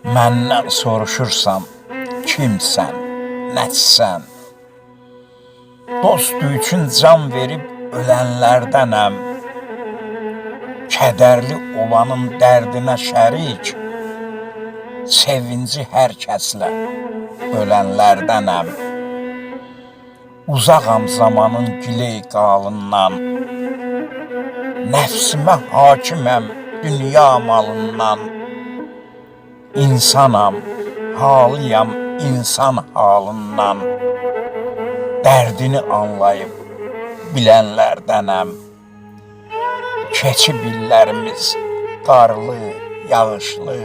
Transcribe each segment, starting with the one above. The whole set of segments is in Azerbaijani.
Məndən soruşursan, kimsən, nəçsən? Dostu üçün can verib ölənlərdənəm. Kədərli olanın dərdinə şərik, sevinci hər kəslə ölənlərdənəm. Uzağam zamanın giley qalından, nəfsimə hakiməm dünya malından. İnsanam, halıyam insan halından, dərdini anlayıb bilənlərdənəm. Keçib illərimiz qarlı, yağışlı,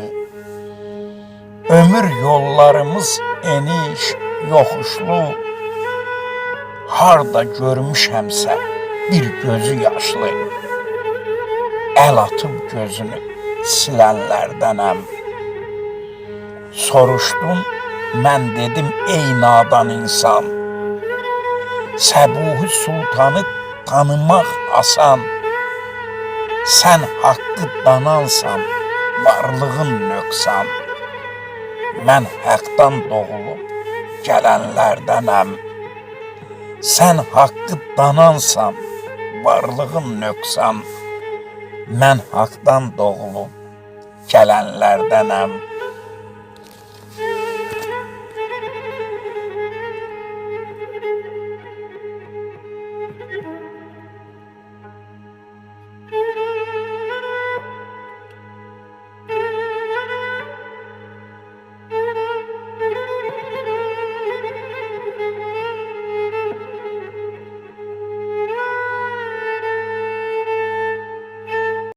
ömür yollarımız eniş, yoxuşlu. Harda görmüşəmsə bir gözü yaşlı, əl atıb gözünü silənlərdənəm. Soruşdun, mən dedim ey nadan insan, Səbuhi Sultanı tanımaq asan. Sən haqqı danansan, varlığın nöqsan. Mən haqdan doğulub gələnlərdənəm. Sən haqqı danansan, varlığın nöqsan. Mən haqdan doğulub gələnlərdənəm.